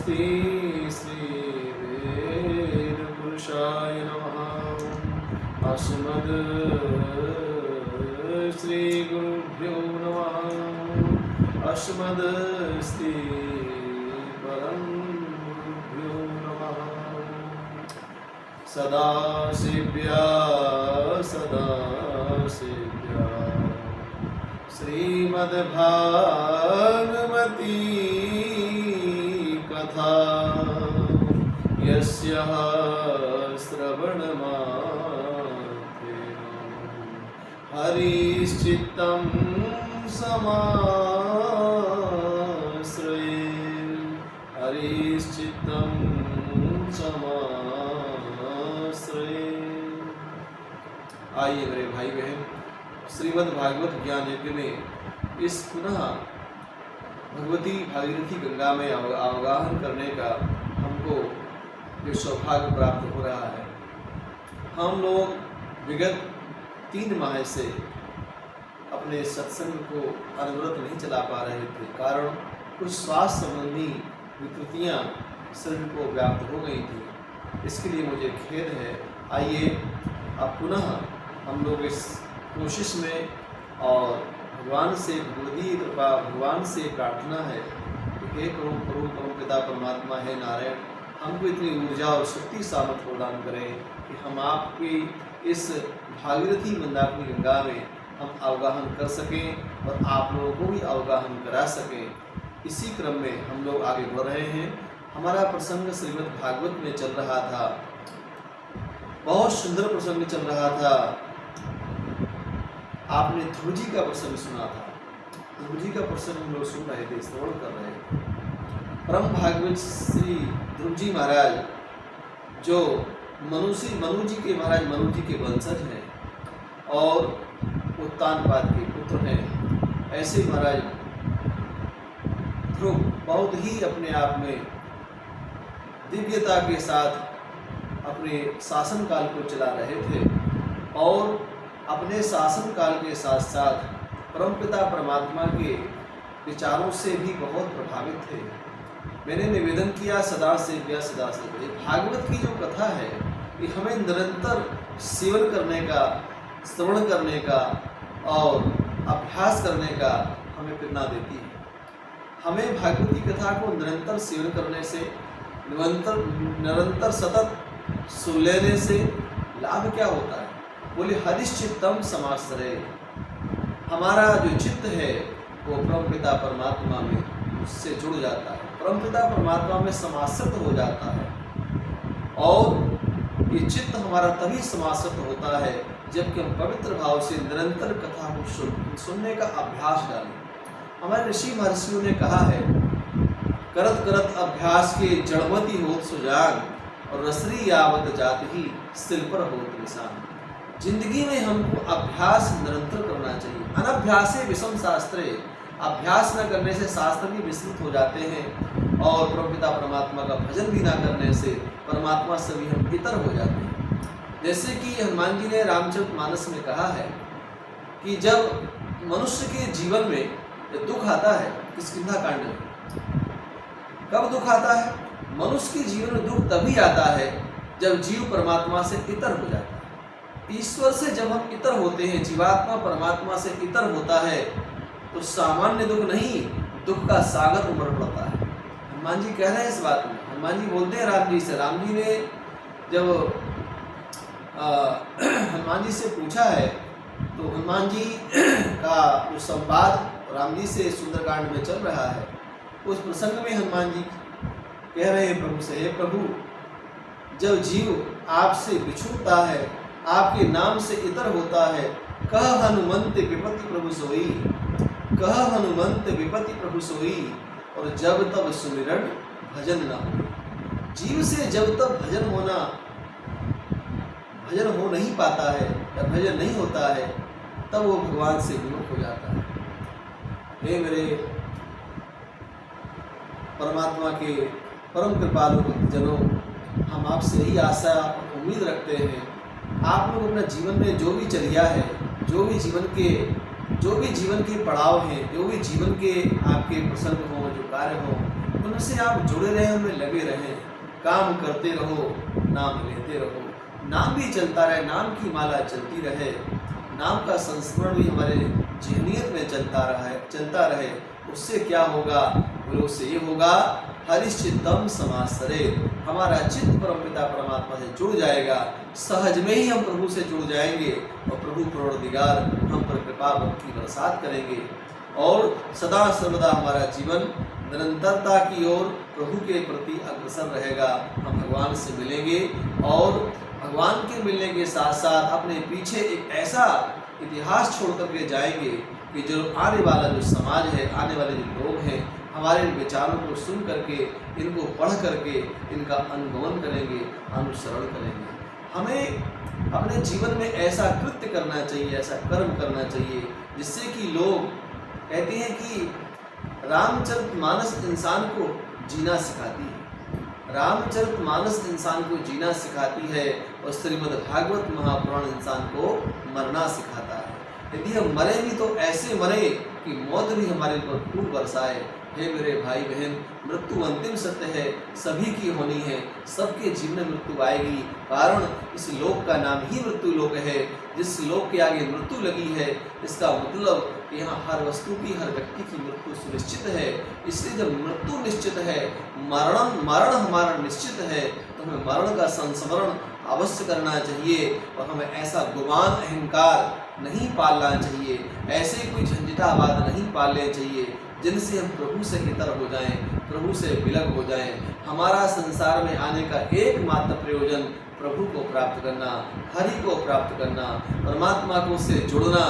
स्वस्ति श्रीवेदपुरुषाय नमः। अस्मद् श्रीगुरुभ्यो नमः। अस्मद् श्री परम गुरुभ्यो नमः। सदाशिव्या सदाशिव्या श्रीमद्भागवती कथा यस्याः श्रवणमात्रेण हरिश्चित्तं समाश्रये। हरिश्चित्तं समाश्रये। आइए मेरे भाई बहन, श्रीमद् भागवत ज्ञान यज्ञ में इस पुनः भगवती भागीरथी गंगा में अवगाहन करने का हमको जो सौभाग्य प्राप्त हो रहा है। हम लोग विगत 3 माह से अपने सत्संग को अनवरत नहीं चला पा रहे थे, कारण कुछ स्वास्थ्य संबंधी विकृतियाँ शरीर को व्याप्त हो गई थी। इसके लिए मुझे खेद है। आइए अब पुनः हम लोग इस कोशिश में, और भगवान से भगवती कृपा, भगवान से प्रार्थना है कि हे परम पिता परमात्मा है नारायण, हमको इतनी ऊर्जा और शक्ति सामर्थ्य प्रदान करें कि हम आपकी इस भागीरथी मंदाकिनी गंगा में हम अवगाहन कर सकें और आप लोगों को भी अवगाहन करा सकें। इसी क्रम में हम लोग आगे बढ़ रहे हैं। हमारा प्रसंग श्रीमद् भागवत में चल रहा था। बहुत सुंदर प्रसंग चल रहा था। आपने ध्रुव जी का प्रसंग सुना था। ध्रुव जी का प्रसंग हम लोग सुन रहे थे, श्रवण कर रहे थे। परम भागवत श्री ध्रुव जी महाराज जो मनु जी के वंशज हैं और उत्तानपाद के पुत्र हैं। ऐसे महाराज ध्रुव बहुत ही अपने आप में दिव्यता के साथ अपने शासन काल को चला रहे थे और अपने शासन काल के साथ साथ परमपिता परमात्मा के विचारों से भी बहुत प्रभावित थे। मैंने निवेदन किया सदा से भागवत की जो कथा है ये हमें निरंतर सेवन करने का, श्रवण करने का और अभ्यास करने का हमें प्रेरणा देती है। हमें भागवत की कथा को निरंतर सेवन करने से, निरंतर सतत सुन लेने से लाभ क्या होता है? बोले हरिश्चित्तम समाश्रय। हमारा जो चित्त है वो परमपिता परमात्मा में उससे जुड़ जाता है, परमपिता परमात्मा में समाश्रित हो जाता है। और ये चित्त हमारा तभी समाश्रित होता है जबकि हम पवित्र भाव से निरंतर कथा को सुनने का अभ्यास डालें। हमारे ऋषि महर्षियों ने कहा है, करत करत अभ्यास के जड़मती होत सुजान और रसरी यावत जाति ही सिल पर होत निशान। जिंदगी में हमको अभ्यास निरंतर करना चाहिए। अनभ्यासे विषम शास्त्रे। अभ्यास न करने से शास्त्र भी विस्तृत हो जाते हैं और परमपिता परमात्मा का भजन भी न करने से परमात्मा से भी हम इतर हो जाते हैं। जैसे कि हनुमान जी ने रामचरितमानस में कहा है कि जब मनुष्य के जीवन में दुख आता है, किष्किंधा कांड में कब दुख आता है? मनुष्य के जीवन में दुख तभी आता है जब जीव परमात्मा से इतर हो जाता है। ईश्वर से जब हम इतर होते हैं, जीवात्मा परमात्मा से इतर होता है तो सामान्य दुख नहीं, दुख का सागर उमड़ पड़ता है। हनुमान जी कह रहे हैं इस बात में। हनुमान जी बोलते हैं राम जी से, राम जी ने जब हनुमान जी से पूछा है तो हनुमान जी का जो संवाद राम जी से सुंदरकांड में चल रहा है, उस प्रसंग में हनुमान जी कह रहे हैं प्रभु से, हे प्रभु, जब जीव आपसे बिछुड़ता है, आपके नाम से इतर होता है, कह हनुमंत विपत्ति प्रभु सोई, कह हनुमंत विपत्ति प्रभु सोई, और जब तब सुमिरन भजन न हो। जीव से जब तब भजन हो नहीं पाता है या भजन नहीं होता है, तब वो भगवान से विमुख हो जाता है। हे मेरे परमात्मा के परम कृपालु भक्तजनों, हम आपसे यही आशा और उम्मीद रखते हैं, आप लोग अपना जीवन में जो भी चर्या है, जो भी जीवन के पड़ाव हैं, जो भी जीवन के आपके प्रसंग हों, जो कार्य हों, उनसे आप जुड़े रहें, उनमें लगे रहें, काम करते रहो, नाम लेते रहो, नाम भी चलता रहे, नाम की माला चलती रहे, नाम का संस्मरण भी हमारे जहनियत में चलता रहे। उससे क्या होगा? बोले उससे ये होगा, हरिश्चित्तम समासरे, हमारा चित्त परमपिता परमात्मा से जुड़ जाएगा। सहज में ही हम प्रभु से जुड़ जाएंगे और प्रभु परवरदिगार हम पर कृपा की बरसात करेंगे और सदा सर्वदा हमारा जीवन निरंतरता की ओर प्रभु के प्रति अग्रसर रहेगा। हम भगवान से मिलेंगे और भगवान के मिलने के साथ साथ अपने पीछे एक ऐसा इतिहास छोड़ करके जाएंगे कि जो आने वाला जो समाज है, आने वाले जो लोग हैं, हमारे विचारों को सुन करके, इनको पढ़ करके इनका अनुगमन करेंगे, अनुसरण करेंगे। हमें अपने जीवन में ऐसा कृत्य करना चाहिए, ऐसा कर्म करना चाहिए जिससे कि लोग कहते हैं कि रामचरितमानस इंसान को जीना सिखाती है, रामचरितमानस इंसान को जीना सिखाती है और श्रीमद् भागवत महापुराण इंसान को मरना सिखाता है। यदि हम मरे भी तो ऐसे मरे कि मौत भी हमारे ऊपर खूब बरसाए। हे मेरे भाई बहन, मृत्यु अंतिम सत्य है, सभी की होनी है, सबके जीवन में मृत्यु आएगी। कारण इस लोक का नाम ही मृत्यु लोक है। जिस लोक के आगे मृत्यु लगी है, इसका मतलब कि यहाँ हर वस्तु की, हर व्यक्ति की मृत्यु सुनिश्चित है। इसलिए जब मृत्यु निश्चित है, मरण हमारा निश्चित है, तो हमें मरण का संस्मरण अवश्य करना चाहिए और हमें ऐसा गुमान अहंकार नहीं पालना चाहिए, ऐसे कोई झंझटावाद नहीं पालने चाहिए जिनसे हम प्रभु से इतर हो जाएं, प्रभु से विलग हो जाएं। हमारा संसार में आने का एकमात्र प्रयोजन प्रभु को प्राप्त करना, हरि को प्राप्त करना, परमात्मा को से जुड़ना,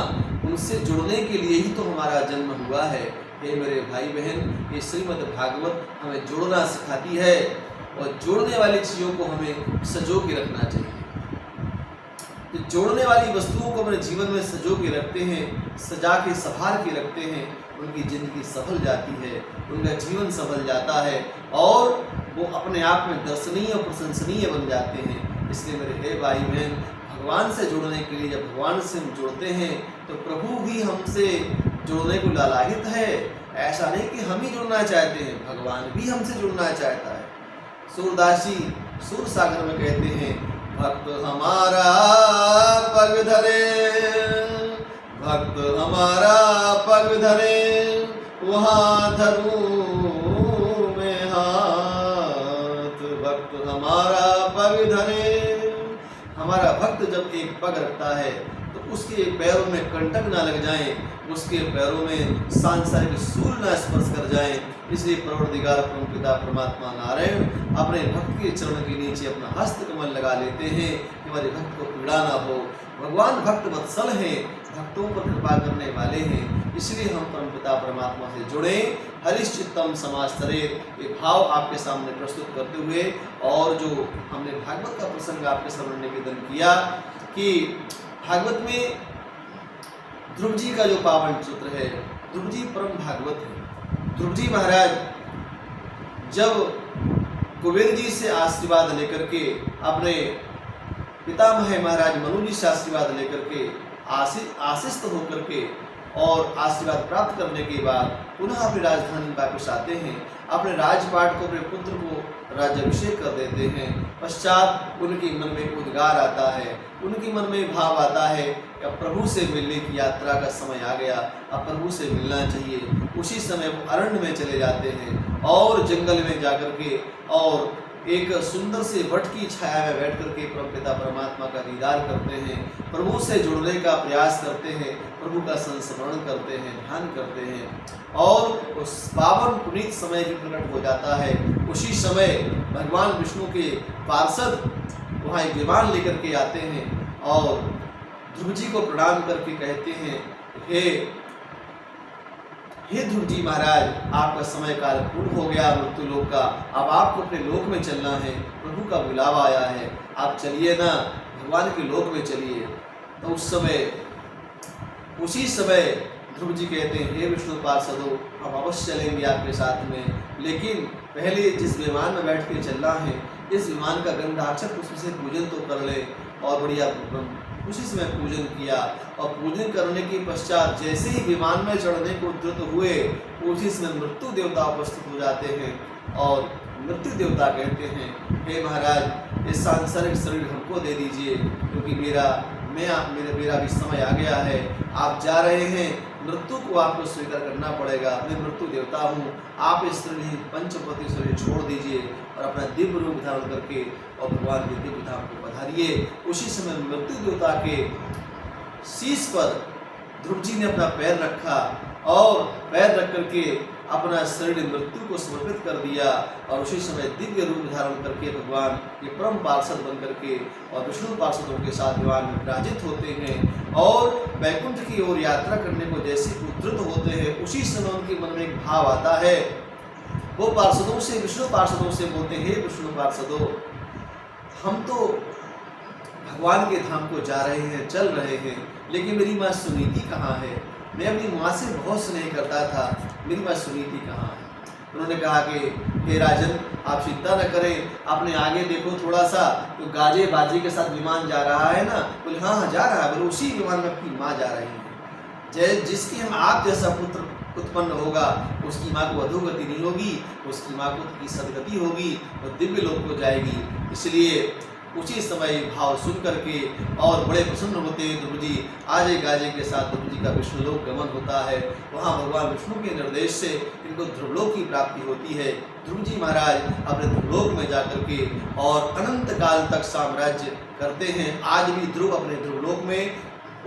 उनसे जुड़ने के लिए ही तो हमारा जन्म हुआ है। हे मेरे भाई बहन, ये श्रीमद् भागवत हमें जुड़ना सिखाती है और जोड़ने वाली चीज़ों को हमें सजो के रखना चाहिए। तो जोड़ने वाली वस्तुओं को अपने जीवन में सजो के रखते हैं, सजा के संभाल के रखते हैं, उनकी ज़िंदगी सफल जाती है, उनका जीवन सफल जाता है और वो अपने आप में दर्शनीय और प्रशंसनीय बन जाते हैं। इसलिए मेरे हे भाई बहन, भगवान से जुड़ने के लिए जब भगवान से हम जुड़ते हैं तो प्रभु भी हमसे जुड़ने को लालायित है। ऐसा नहीं कि हम ही जुड़ना चाहते हैं, भगवान भी हमसे जुड़ना चाहता है। सूरदासी सूर सागर में कहते हैं, भक्त हमारा पग धरे, भक्त हमारा पग धरे, वहाँ धरूं मैं हाथ। भक्त हमारा पग धरे, हमारा भक्त जब एक पग रखता है तो उसके पैरों में कंटक ना लग जाएं, उसके पैरों में सांसारिक सूल ना स्पर्श कर जाएं। इसलिए परवरदिगार परमपिता परमात्मा नारायण अपने भक्त के चरण के नीचे अपना हस्त कमल लगा लेते हैं कि हमारे भक्त को पीड़ा ना हो। भगवान भक्त वत्सल हैं, भक्तों पर कृपा करने वाले हैं। इसलिए हम परमपिता परमात्मा से जुड़े। हरिश्चित्तम समास्तरे, ये भाव आपके सामने प्रस्तुत करते हुए और जो हमने भागवत का प्रसंग आपके सामने निवेदन किया कि भागवत में ध्रुव जी का जो पावन चित्र है, ध्रुव जी परम भागवत है। ध्रुव जी महाराज जब कुबेर जी से आशीर्वाद लेकर के, अपने पितामह महाराज मनु जी से आशीर्वाद लेकर के, आशीषित होकर के और आशीर्वाद प्राप्त करने के बाद पुनः अपनी राजधानी वापस आते हैं। अपने राजपाट को, अपने पुत्र को राज्याभिषेक कर देते हैं। पश्चात उनके मन में उद्गार आता है, उनके मन में भाव आता है कि अब प्रभु से मिलने की यात्रा का समय आ गया, अब प्रभु से मिलना चाहिए। उसी समय वो अरण्य में चले जाते हैं और जंगल में जाकर के और एक सुंदर से वट की छाया में बैठ करके परमपिता परमात्मा का दीदार करते हैं, प्रभु से जुड़ने का प्रयास करते हैं, प्रभु का संस्मरण करते हैं, ध्यान करते हैं और उस पावन पुनीत समय भी प्रकट हो जाता है। उसी समय भगवान विष्णु के पार्षद वहाँ एक विमान लेकर के आते हैं और ध्रुव जी को प्रणाम करके कहते हैं, हे ध्रुव जी महाराज, आपका समय काल पूर्ण हो गया मृत्यु लोक का, अब आपको अपने लोक में चलना है, प्रभु का बुलावा आया है, आप चलिए ना, भगवान के लोक में चलिए। तो उसी समय ध्रुव जी कहते हैं, हे विष्णु पार्षदों, हम अवश्य चलेंगे आपके साथ में, लेकिन पहले जिस विमान में बैठ के चलना है, इस विमान का गंधाक्षर पुष्प से पूजन तो कर ले। और बढ़िया उसी समय पूजन किया और पूजन करने के पश्चात जैसे ही विमान में चढ़ने को उद्यत हुए, उसी समय मृत्यु देवता उपस्थित हो जाते हैं और मृत्यु देवता कहते हैं, हे महाराज, इस सांसारिक शरीर हमको दे दीजिए, क्योंकि मेरा भी समय आ गया है। आप जा रहे हैं, मृत्यु को आपको स्वीकार करना पड़ेगा। मैं मृत्यु देवता हूँ, आप इस शरीर पंचपति शरीर छोड़ दीजिए और अपना दिव्य रूप धारण करके और भगवान के दिव्य धाम को पधारिए। उसी समय मृत्यु देवता के शीश पर ध्रुव जी ने अपना पैर रखा और पैर रख करके अपना शरीर मृत्यु को समर्पित कर दिया, और उसी समय दिव्य रूप धारण करके भगवान के परम पार्षद बन करके और विष्णु पार्षदों के साथ विमान में विराजित होते हैं और वैकुंठ की ओर यात्रा करने को जैसे उद्धृत होते हैं, उसी समय उनके मन में एक भाव आता है। वो पार्षदों से, विष्णु पार्षदों से बोलते हैं, हे विष्णु पार्षदों, हम तो भगवान के धाम को जा रहे हैं, चल रहे हैं, लेकिन मेरी माँ सुनीति कहाँ है? मैं अपनी माँ से बहुत स्नेह करता था, मेरी माँ सुनीति कहाँ है? उन्होंने कहा कि हे राजन, आप चिंता न करें, आपने आगे देखो थोड़ा सा, तो गाजे बाजे के साथ विमान जा रहा है ना? बोले हाँ हाँ जा रहा है। बोले उसी विमान में अपनी माँ जा रही है। जिसकी हम आप जैसा पुत्र उत्पन्न होगा, उसकी माँ को अधोगति नहीं होगी, उसकी माँ को की सदगति होगी, वो दिव्य लोक को जाएगी। इसलिए उसी समय भाव सुन करके और बड़े प्रसन्न होते हैं ध्रुव जी। आजे गाजे के साथ ध्रुव जी का विष्णुलोक गमन होता है। वहाँ भगवान विष्णु के निर्देश से इनको ध्रुवलोक की प्राप्ति होती है। ध्रुव जी महाराज अपने ध्रुवलोक में जाकर के और अनंत काल तक साम्राज्य करते हैं। आज भी ध्रुव अपने ध्रुवलोक में,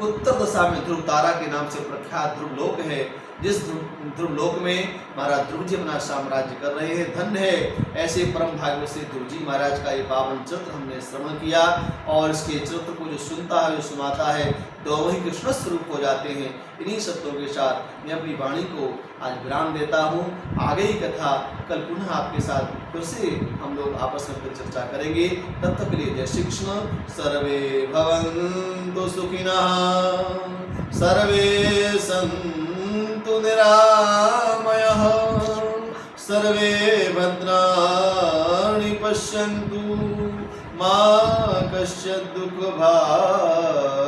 उत्तर दिशा में ध्रुव तारा के नाम से प्रख्यात ध्रुवलोक है, जिस ध्रुवलोक में महाराज ध्रुव जी अपना साम्राज्य कर रहे हैं। धन्य है ऐसे परम भाग्य से ध्रुव जी महाराज का ये पावन चरित्र हमने श्रवण किया, और इसके चरित्र को जो सुनता है, जो सुनाता है, दोनों ही कृष्ण स्वरूप हो जाते हैं। इन्हीं शब्दों के साथ मैं अपनी वाणी को आज विराम देता हूँ। आगे ही कथा कल पुनः आपके साथ फिर से हम लोग आपस में फिर चर्चा करेंगे। तब तक के लिए जय श्री कृष्ण। सर्वे भवन्तु सुखिनः, सर्वे सन्तु निरामयः, सर्वे भद्राणि पश्यन्तु, मा कश्चित् दुःखभाग्